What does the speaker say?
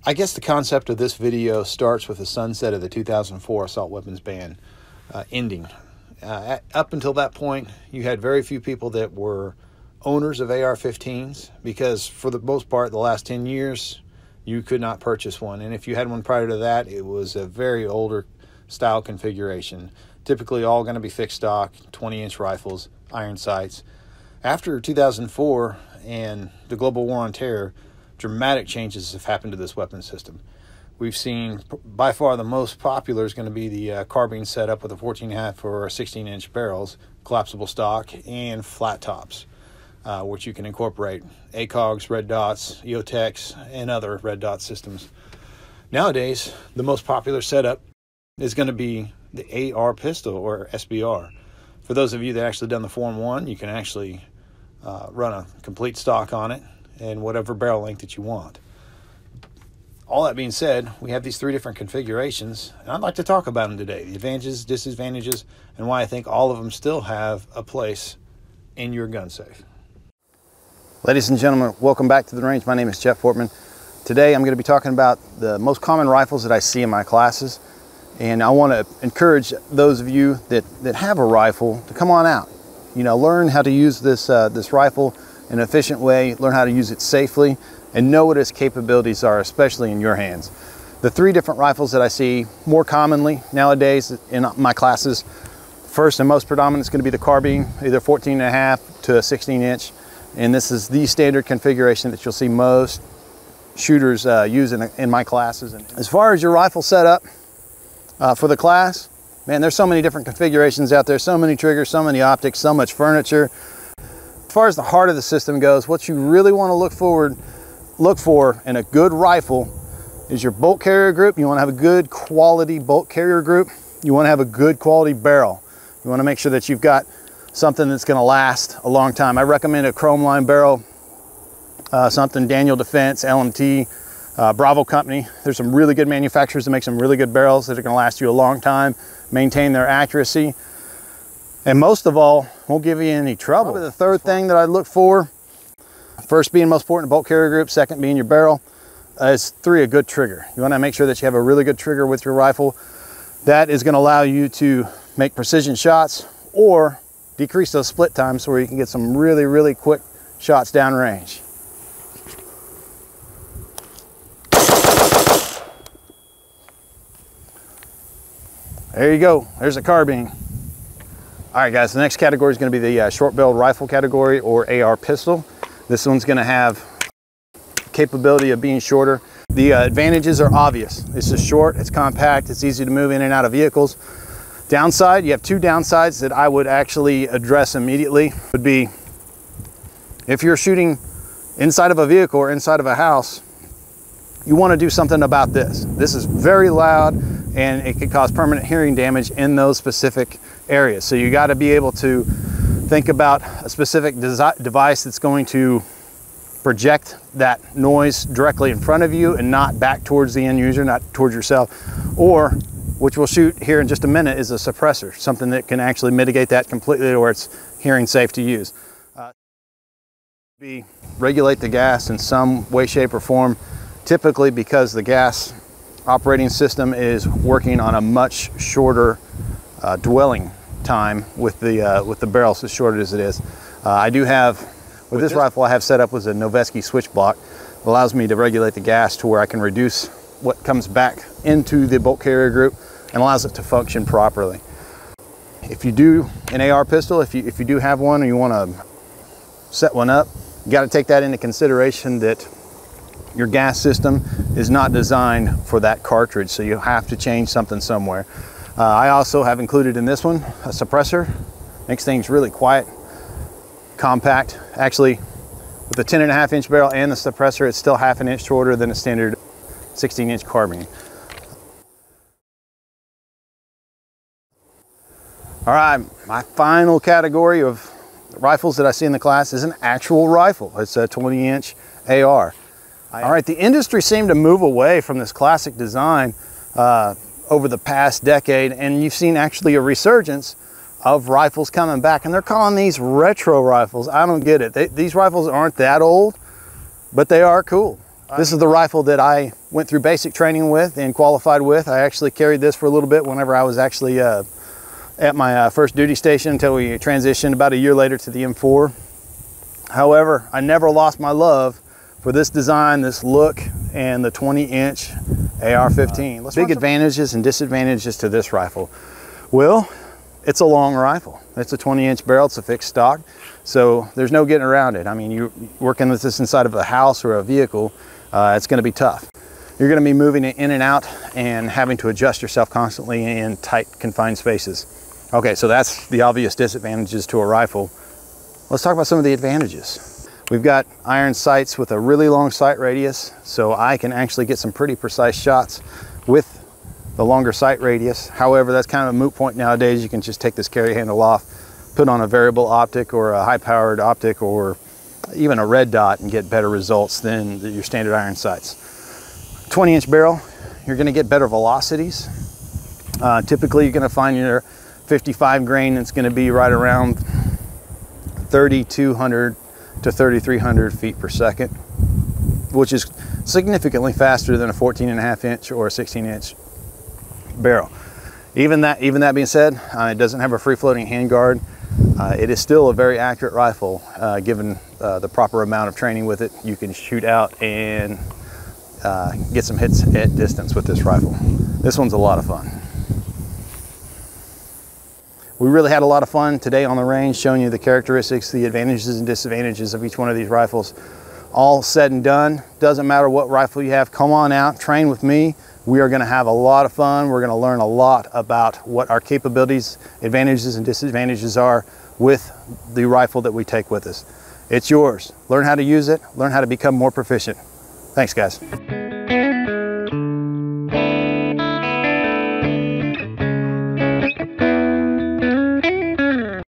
I guess the concept of this video starts with the sunset of the 2004 assault weapons ban ending. Up until that point, you had very few people that were owners of AR-15s because for the most part, the last 10 years, you could not purchase one. And if you had one prior to that, it was a very older style configuration. Typically all going to be fixed stock, 20-inch rifles, iron sights. After 2004 and the global war on terror, dramatic changes have happened to this weapon system. We've seen by far the most popular is going to be the carbine setup with a 14.5 or 16-inch barrels, collapsible stock, and flat tops, which you can incorporate ACOGs, red dots, EOTechs, and other red dot systems. Nowadays, the most popular setup is going to be the AR pistol or SBR. For those of you that actually done the Form 1, you can actually run a complete stock on it and whatever barrel length that you want. All that being said, we have these three different configurations, and I'd like to talk about them today. The advantages, disadvantages, and why I think all of them still have a place in your gun safe. Ladies and gentlemen, welcome back to the range. My name is Jeff Fortman. Today I'm going to be talking about the most common rifles that I see in my classes, and I want to encourage those of you that have a rifle to come on out. You know, learn how to use this rifle in an efficient way, learn how to use it safely, and know what its capabilities are, especially in your hands. The three different rifles that I see more commonly nowadays in my classes, first and most predominant is going to be the carbine, either 14.5 to a 16-inch, and this is the standard configuration that you'll see most shooters use in my classes. And as far as your rifle setup for the class, man, there's so many different configurations out there, so many triggers, so many optics, so much furniture. As far as the heart of the system goes, what you really want to look for in a good rifle is your bolt carrier group. You want to have a good quality bolt carrier group. You want to have a good quality barrel. You want to make sure that you've got something that's going to last a long time. I recommend a chrome line barrel, something Daniel Defense, LMT, Bravo Company. There's some really good manufacturers that make some really good barrels that are going to last you a long time, maintain their accuracy, and most of all, won't give you any trouble. Probably the third thing that I look for, first being most important, bolt carrier group, second being your barrel, is three, a good trigger. You want to make sure that you have a really good trigger with your rifle. That is going to allow you to make precision shots or decrease those split times where you can get some really, really quick shots downrange. There you go, there's a carbine. All right guys, the next category is going to be the short-barreled rifle category or AR pistol. This one's going to have capability of being shorter. The advantages are obvious. This is short, it's compact, it's easy to move in and out of vehicles. Downside, you have two downsides that I would actually address immediately. Would be if you're shooting inside of a vehicle or inside of a house, you want to do something about this. This is very loud and it could cause permanent hearing damage in those specific areas. So you got to be able to think about a specific device that's going to project that noise directly in front of you and not back towards the end user, not towards yourself, or which we'll shoot here in just a minute is a suppressor, something that can actually mitigate that completely where it's hearing safe to use. Regulate the gas in some way, shape, or form, typically because the gas operating system is working on a much shorter dwelling time with the barrels as short as it is. I do have, with this rifle I have set up with a Noveske switch block. It allows me to regulate the gas to where I can reduce what comes back into the bolt carrier group and allows it to function properly. If you do an AR pistol, if you do have one and you want to set one up, you got to take that into consideration that your gas system is not designed for that cartridge, so you have to change something somewhere. I also have included in this one a suppressor. Makes things really quiet, compact. Actually, with the 10.5-inch barrel and the suppressor, it's still half an inch shorter than a standard 16-inch carbine. All right, my final category of rifles that I see in the class is an actual rifle. It's a 20-inch AR. All right, the industry seemed to move away from this classic design over the past decade, and you've seen actually a resurgence of rifles coming back, and they're calling these retro rifles. I don't get it. These rifles aren't that old, but they are cool. This is the rifle that I went through basic training with and qualified with. I actually carried this for a little bit whenever I was actually at my first duty station until we transitioned about a year later to the M4. However, I never lost my love for this design, this look, and the 20-inch AR-15. Big advantages and disadvantages to this rifle. Well, it's a long rifle. It's a 20-inch barrel, it's a fixed stock, so there's no getting around it. I mean, you're working with this inside of a house or a vehicle, it's gonna be tough. You're gonna be moving it in and out and having to adjust yourself constantly in tight, confined spaces. Okay, so that's the obvious disadvantages to a rifle. Let's talk about some of the advantages. We've got iron sights with a really long sight radius, so I can actually get some pretty precise shots with the longer sight radius. However, that's kind of a moot point nowadays. You can just take this carry handle off, put on a variable optic or a high-powered optic or even a red dot and get better results than your standard iron sights. 20-inch barrel, you're going to get better velocities. Typically, you're going to find your 55 grain that's going to be right around 3,200 to 3,300 feet per second, which is significantly faster than a 14.5 inch or a 16-inch barrel. Even that being said, it doesn't have a free-floating handguard. It is still a very accurate rifle. Given the proper amount of training with it, you can shoot out and get some hits at distance with this rifle. This one's a lot of fun. We really had a lot of fun today on the range, showing you the characteristics, the advantages and disadvantages of each one of these rifles. All said and done, doesn't matter what rifle you have, come on out, train with me. We are gonna have a lot of fun. We're gonna learn a lot about what our capabilities, advantages and disadvantages are with the rifle that we take with us. It's yours. Learn how to use it, learn how to become more proficient. Thanks, guys.